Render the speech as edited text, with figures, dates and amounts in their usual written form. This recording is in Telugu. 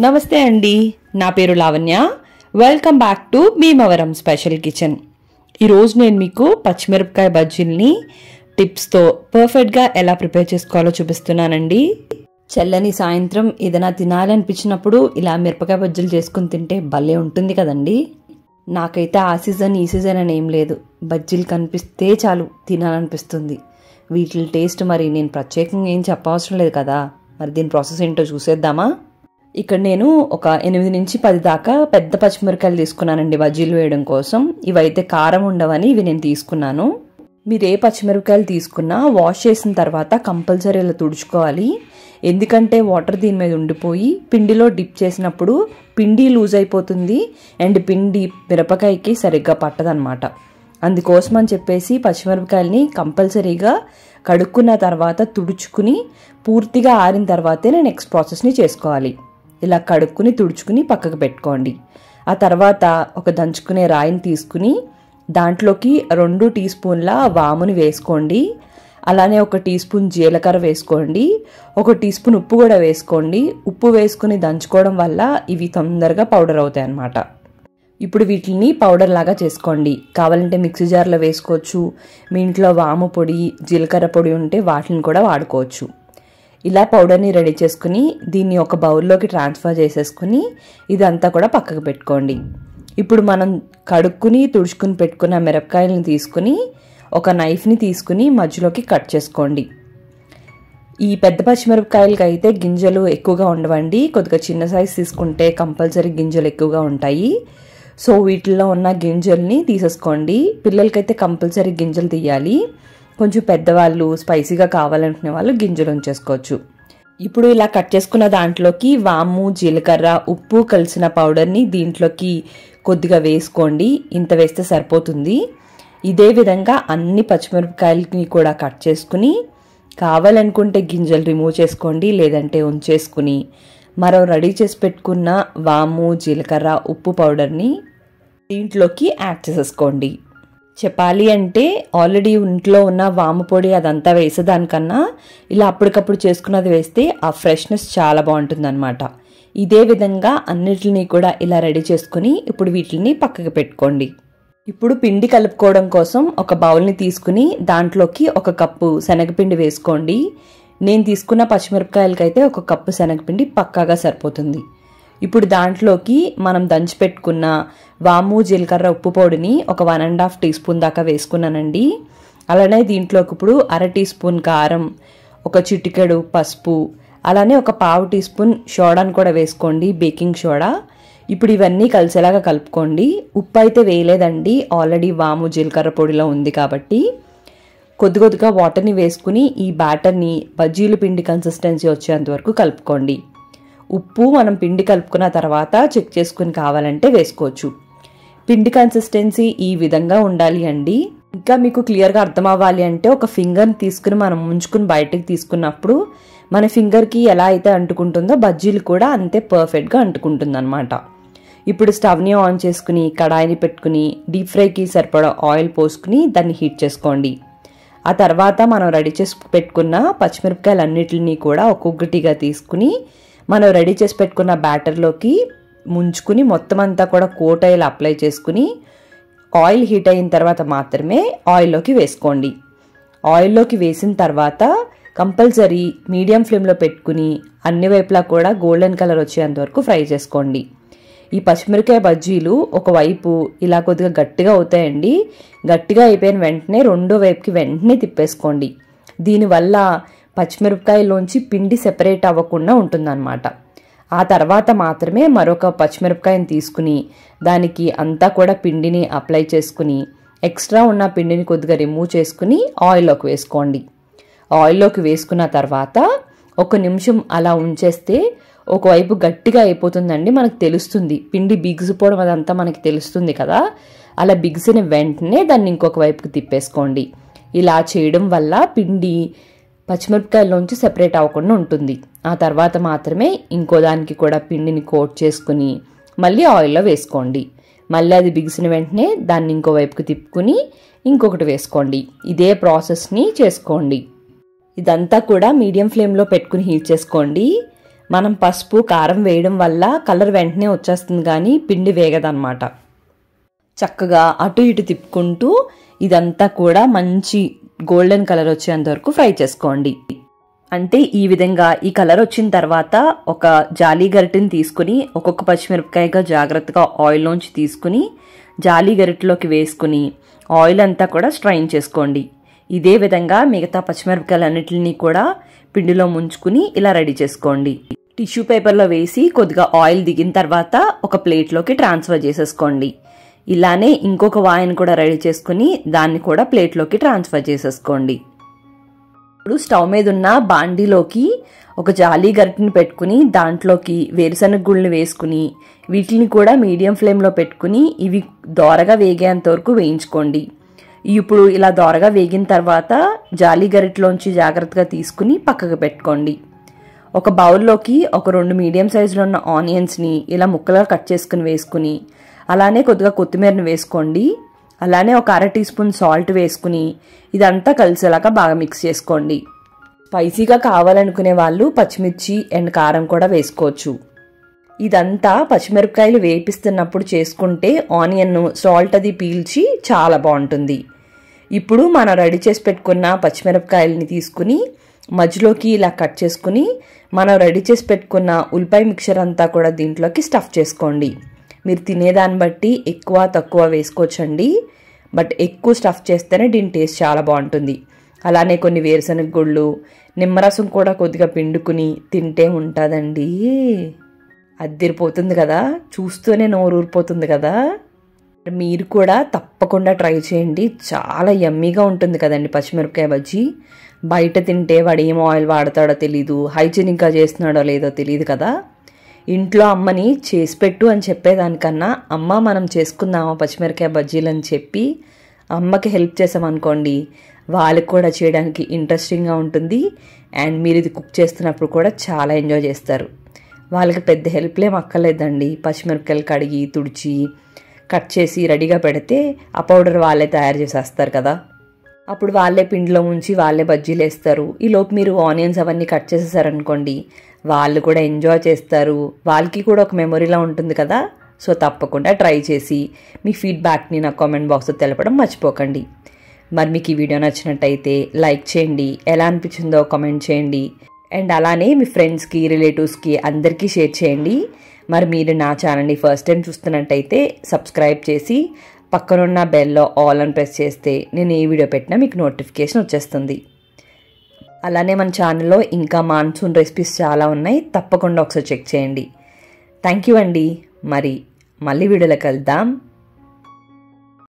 నమస్తే అండి, నా పేరు Lavanya. Welcome back to Bhimavaram special kitchen. ఈరోజు నేను మీకు పచ్చిమిరపకాయ బజ్జీల్ని టిప్స్తో పర్ఫెక్ట్గా ఎలా ప్రిపేర్ చేసుకోవాలో చూపిస్తున్నానండి. చల్లని సాయంత్రం ఏదైనా తినాలనిపించినప్పుడు ఇలా మిరపకాయ బజ్జీలు చేసుకుని తింటే భలే ఉంటుంది కదండి. నాకైతే ఆ సీజన్ ఈ సీజన్ అని ఏం లేదు, బజ్జీలు కనిపిస్తే చాలు తినాలనిపిస్తుంది. వీటి టేస్ట్ మరి నేను ప్రత్యేకంగా ఏం చెప్పవసరం లేదు కదా. మరి దీని ప్రాసెస్ ఏంటో చూసేద్దామా. ఇక్కడ నేను ఒక 8 నుంచి 10 దాకా పెద్ద పచ్చిమిరకాయలు తీసుకున్నానండి బజ్జీలు వేయడం కోసం. ఇవైతే కారం ఉండవని ఇవి నేను తీసుకున్నాను. మీరు ఏ పచ్చిమిరపకాయలు తీసుకున్నా వాష్ చేసిన తర్వాత కంపల్సరీ ఇలా తుడుచుకోవాలి. ఎందుకంటే వాటర్ దీని మీద ఉండిపోయి పిండిలో డిప్ చేసినప్పుడు పిండి లూజ్ అయిపోతుంది అండ్ పిండి మిరపకాయకి సరిగ్గా పట్టదనమాట. అందుకోసం అని చెప్పేసి పచ్చిమిరపకాయలని కంపల్సరీగా కడుక్కున్న తర్వాత తుడుచుకుని పూర్తిగా ఆరిన తర్వాతే నెక్స్ట్ ప్రాసెస్ని చేసుకోవాలి. ఇలా కడుక్కుని తుడుచుకుని పక్కకు పెట్టుకోండి. ఆ తర్వాత ఒక దంచుకునే రాయిని తీసుకుని దాంట్లోకి 2 టీ స్పూన్ల వాముని వేసుకోండి. అలానే 1 టీ స్పూన్ జీలకర్ర వేసుకోండి. 1 టీ స్పూన్ ఉప్పు కూడా వేసుకోండి. ఉప్పు వేసుకుని దంచుకోవడం వల్ల ఇవి తొందరగా పౌడర్ అవుతాయి అన్నమాట. ఇప్పుడు వీటిని పౌడర్ లాగా చేసుకోండి. కావాలంటే మిక్సీ జార్లో వేసుకోవచ్చు. మీ ఇంట్లో వాము పొడి జీలకర్ర పొడి ఉంటే వాటిని కూడా వాడుకోవచ్చు. ఇలా పౌడర్ని రెడీ చేసుకుని దీన్ని ఒక బౌల్లోకి ట్రాన్స్ఫర్ చేసేసుకుని ఇదంతా కూడా పక్కకు పెట్టుకోండి. ఇప్పుడు మనం కడుక్కుని తుడుచుకుని పెట్టుకున్న మిరపకాయలను తీసుకుని ఒక నైఫ్ని తీసుకుని మధ్యలోకి కట్ చేసుకోండి. ఈ పెద్ద పచ్చిమిరపకాయలకి అయితే గింజలు ఎక్కువగా ఉండవండి. కొద్దిగా చిన్న సైజ్ తీసుకుంటే కంపల్సరీ గింజలు ఎక్కువగా ఉంటాయి. సో వీటిల్లో ఉన్న గింజల్ని తీసేసుకోండి. పిల్లలకైతే కంపల్సరీ గింజలు తీయాలి. కొంచెం పెద్దవాళ్ళు స్పైసీగా కావాలనుకునే వాళ్ళు గింజలు ఉంచేసుకోవచ్చు. ఇప్పుడు ఇలా కట్ చేసుకున్న దాంట్లోకి వాము జీలకర్ర ఉప్పు కలిసిన పౌడర్ని దీంట్లోకి కొద్దిగా వేసుకోండి. ఇంత వేస్తే సరిపోతుంది. ఇదే విధంగా అన్ని పచ్చిమిరపకాయలని కూడా కట్ చేసుకుని కావాలనుకుంటే గింజలు రిమూవ్ చేసుకోండి, లేదంటే ఉంచేసుకుని మరో రెడీ చేసి పెట్టుకున్న వాము జీలకర్ర ఉప్పు పౌడర్ని దీంట్లోకి యాడ్ చేసేసుకోండి. చెప్పాలి అంటే ఆల్రెడీ ఇంట్లో ఉన్న వాము పొడి అదంతా వేసేదానికన్నా ఇలా అప్పటికప్పుడు చేసుకున్నది వేస్తే ఆ ఫ్రెష్నెస్ చాలా బాగుంటుంది అనమాట. ఇదే విధంగా అన్నిటిని కూడా ఇలా రెడీ చేసుకుని ఇప్పుడు వీటిని పక్కకు పెట్టుకోండి. ఇప్పుడు పిండి కలుపుకోవడం కోసం ఒక బౌల్ని తీసుకుని దాంట్లోకి 1 కప్పు శనగపిండి వేసుకోండి. నేను తీసుకున్న పచ్చిమిరపకాయలకైతే 1 కప్పు శనగపిండి పక్కాగా సరిపోతుంది. ఇప్పుడు దాంట్లోకి మనం దంచిపెట్టుకున్న వాము జీలకర్ర ఉప్పు పొడిని ఒక 1.5 టీ స్పూన్ దాకా వేసుకున్నానండి. అలానే దీంట్లోకి ఇప్పుడు 1/2 టీ స్పూన్ కారం, 1 చిటికెడు పసుపు, అలానే 1/4 టీ స్పూన్ సోడాను కూడా వేసుకోండి, బేకింగ్ సోడా. ఇప్పుడు ఇవన్నీ కలిసేలాగా కలుపుకోండి. ఉప్పు అయితే వేయలేదండి, ఆల్రెడీ వాము జీలకర్ర పొడిలో ఉంది కాబట్టి. కొద్దిగా వాటర్ని వేసుకుని ఈ బ్యాటర్ని బజ్జీలు పిండి కన్సిస్టెన్సీ వచ్చేంత వరకు కలుపుకోండి. ఉప్పు మనం పిండి కలుపుకున్న తర్వాత చెక్ చేసుకుని కావాలంటే వేసుకోవచ్చు. పిండి కన్సిస్టెన్సీ ఈ విధంగా ఉండాలి అండి. ఇంకా మీకు క్లియర్గా అర్థం అవ్వాలి అంటే ఒక ఫింగర్ని తీసుకుని మనం ముంచుకుని బయటకు తీసుకున్నప్పుడు మన ఫింగర్కి ఎలా అయితే అంటుకుంటుందో బజ్జీలు కూడా అంతే పర్ఫెక్ట్గా అంటుకుంటుంది అనమాట. ఇప్పుడు స్టవ్ని ఆన్ చేసుకుని కడాయిని పెట్టుకుని డీప్ ఫ్రైకి సరిపడా ఆయిల్ పోసుకుని దాన్ని హీట్ చేసుకోండి. ఆ తర్వాత మనం రెడీ చేసి పెట్టుకున్న పచ్చిమిరపకాయలన్నిటిని కూడా ఒక్కొక్కటిగా తీసుకుని మనం రెడీ చేసి పెట్టుకున్న బ్యాటర్లోకి ముంచుకుని మొత్తం అంతా కూడా కోట్ ఆయిల్ అప్లై చేసుకుని ఆయిల్ హీట్ అయిన తర్వాత మాత్రమే ఆయిల్లోకి వేసుకోండి. ఆయిల్లోకి వేసిన తర్వాత కంపల్సరీ మీడియం ఫ్లేమ్లో పెట్టుకుని అన్ని వైపులా కూడా గోల్డెన్ కలర్ వచ్చేంత వరకు ఫ్రై చేసుకోండి. ఈ పచ్చిమిరకాయ బజ్జీలు ఒకవైపు ఇలా కొద్దిగా గట్టిగా అవుతాయండి. గట్టిగా అయిపోయిన వెంటనే రెండో వైపుకి వెంటనే తిప్పేసుకోండి. దీనివల్ల పచ్చిమిరపకాయలోంచి పిండి సెపరేట్ అవ్వకుండా ఉంటుందన్నమాట. ఆ తర్వాత మాత్రమే మరొక పచ్చిమిరపకాయని తీసుకుని దానికి అంతా కూడా పిండిని అప్లై చేసుకుని ఎక్స్ట్రా ఉన్న పిండిని కొద్దిగా రిమూవ్ చేసుకుని ఆయిల్లోకి వేసుకోండి. ఆయిల్లోకి వేసుకున్న తర్వాత 1 నిమిషం అలా ఉంచేస్తే ఒకవైపు గట్టిగా అయిపోతుందండి, మనకు తెలుస్తుంది. పిండి బిగిసిపోవడం అదంతా మనకి తెలుస్తుంది కదా. అలా బిగిసిన వెంటనే దాన్ని ఇంకొక వైపుకి తిప్పేసుకోండి. ఇలా చేయడం వల్ల పిండి పచ్చిమిరపకాయల్లోంచి సెపరేట్ అవ్వకుండా ఉంటుంది. ఆ తర్వాత మాత్రమే ఇంకో దానికి కూడా పిండిని కోట్ చేసుకుని మళ్ళీ ఆయిల్లో వేసుకోండి. మళ్ళీ అది బిగిసిన వెంటనే దాన్ని ఇంకో వైపుకి తిప్పుకుని ఇంకొకటి వేసుకోండి. ఇదే ప్రాసెస్ని చేసుకోండి. ఇదంతా కూడా మీడియం ఫ్లేమ్లో పెట్టుకుని హీట్ చేసుకోండి. మనం పసుపు కారం వేయడం వల్ల కలర్ వెంటనే వచ్చేస్తుంది కానీ పిండి వేగదన్నమాట. చక్కగా అటు ఇటు తిప్పుకుంటూ ఇదంతా కూడా మంచి గోల్డెన్ కలర్ వచ్చేంత వరకు ఫ్రై చేసుకోండి. అంటే ఈ విధంగా ఈ కలర్ వచ్చిన తర్వాత ఒక జాలీ గరిటెని తీసుకుని ఒక్కొక్క పచ్చిమిరపకాయగా జాగ్రత్తగా ఆయిల్లోంచి తీసుకుని జాలీ గరిటెలోకి వేసుకుని ఆయిల్ అంతా కూడా స్ట్రైన్ చేసుకోండి. ఇదే విధంగా మిగతా పచ్చిమిరపకాయలన్నిటిని కూడా పిండిలో ముంచుకుని ఇలా రెడీ చేసుకోండి. టిష్యూ పేపర్లో వేసి కొద్దిగా ఆయిల్ దిగిన తర్వాత ఒక ప్లేట్లోకి ట్రాన్స్ఫర్ చేసేసుకోండి. ఇలానే ఇంకొక వాయిని కూడా రెడీ చేసుకుని దాన్ని కూడా ప్లేట్లోకి ట్రాన్స్ఫర్ చేసేసుకోండి. ఇప్పుడు స్టవ్ మీద ఉన్న బాండీలోకి ఒక జాలీ గరిటెని పెట్టుకుని దాంట్లోకి వేరుశనగ గుళ్ళని వేసుకుని వీటిని కూడా మీడియం ఫ్లేమ్లో పెట్టుకుని ఇవి దోరగా వేగేంత వరకు వేయించుకోండి. ఇప్పుడు ఇలా దోరగా వేగిన తర్వాత జాలీ గరిటెలోంచి జాగ్రత్తగా తీసుకుని పక్కకు పెట్టుకోండి. ఒక బౌల్లోకి ఒక 2 మీడియం సైజులో ఉన్న ఆనియన్స్ని ఇలా ముక్కలుగా కట్ చేసుకుని వేసుకుని అలానే కొద్దిగా కొత్తిమీరని వేసుకోండి. అలానే ఒక 1/2 టీ స్పూన్ సాల్ట్ వేసుకుని ఇదంతా కలిసేలాగా బాగా మిక్స్ చేసుకోండి. స్పైసీగా కావాలనుకునే వాళ్ళు పచ్చిమిర్చి అండ్ కారం కూడా వేసుకోవచ్చు. ఇదంతా పచ్చిమిరపకాయలు వేపిస్తున్నప్పుడు చేసుకుంటే ఆనియన్ సాల్ట్ అది పీల్చి చాలా బాగుంటుంది. ఇప్పుడు మనం రెడీ చేసి పెట్టుకున్న పచ్చిమిరపకాయలని తీసుకుని మధ్యలోకి ఇలా కట్ చేసుకుని మనం రెడీ చేసి పెట్టుకున్న ఉల్లిపాయ మిక్చర్ అంతా కూడా దీంట్లోకి స్టఫ్ చేసుకోండి. మీరు తినేదాన్ని బట్టి ఎక్కువ తక్కువ వేసుకోవచ్చండి, బట్ ఎక్కువ స్టఫ్ చేస్తేనే దీని టేస్ట్ చాలా బాగుంటుంది. అలానే కొన్ని వేరుశనగ గుళ్ళు నిమ్మరసం కూడా కొద్దిగా పిండుకుని తింటే ఉంటుందండి, అద్దిరిపోతుంది కదా, చూస్తూనే నోరు ఊరిపోతుంది కదా. మీరు కూడా తప్పకుండా ట్రై చేయండి, చాలా యమ్మీగా ఉంటుంది కదండి పచ్చిమిరపకాయ బజ్జీ. బయట తింటే వాడు ఏం ఆయిల్ వాడతాడో తెలీదు, హైజీనిక్గా చేస్తున్నాడో లేదో తెలియదు కదా. ఇంట్లో అమ్మని చేసి పెట్టు అని చెప్పేదానికన్నా అమ్మ మనం చేసుకుందామా పచ్చిమిరపకాయ బజ్జీలు అని చెప్పి అమ్మకి హెల్ప్ చేసామనుకోండి, వాళ్ళకి కూడా చేయడానికి ఇంట్రెస్టింగ్గా ఉంటుంది. అండ్ మీరు ఇది కుక్ చేస్తున్నప్పుడు కూడా చాలా ఎంజాయ్ చేస్తారు. వాళ్ళకి పెద్ద హెల్ప్లేం అక్కర్లేదండి. పచ్చిమిరపకాయలు కడిగి తుడిచి కట్ చేసి రెడీగా పెడితే ఆ పౌడర్ వాళ్ళే తయారు చేసేస్తారు కదా. అప్పుడు వాళ్ళే పిండిలో ఉంచి వాళ్ళే బజ్జీలు వేస్తారు. ఈలోపు మీరు ఆనియన్స్ అవన్నీ కట్ చేసేసారనుకోండి, వాళ్ళు కూడా ఎంజాయ్ చేస్తారు, వాళ్ళకి కూడా ఒక మెమొరీలా ఉంటుంది కదా. సో తప్పకుండా ట్రై చేసి మీ ఫీడ్బ్యాక్ని నా కామెంట్ బాక్స్లో తెలపడం మర్చిపోకండి. మరి మీకు ఈ వీడియో నచ్చినట్టయితే లైక్ చేయండి, ఎలా అనిపించిందో కామెంట్ చేయండి, అండ్ అలానే మీ ఫ్రెండ్స్కి రిలేటివ్స్కి అందరికీ షేర్ చేయండి. మరి మీరు నా ఛానల్ని ఫస్ట్ టైం చూస్తున్నట్టయితే సబ్స్క్రైబ్ చేసి పక్కనున్న బెల్లో ఆల్ అని ప్రెస్ చేస్తే నేను ఏ వీడియో పెట్టినా మీకు నోటిఫికేషన్ వచ్చేస్తుంది. అలానే మన ఛానల్లో ఇంకా మాన్సూన్ రెసిపీస్ చాలా ఉన్నాయి, తప్పకుండా ఒకసారి చెక్ చేయండి. థ్యాంక్ యూ అండి. మరి మళ్ళీ వీడియోలో కలుద్దాం.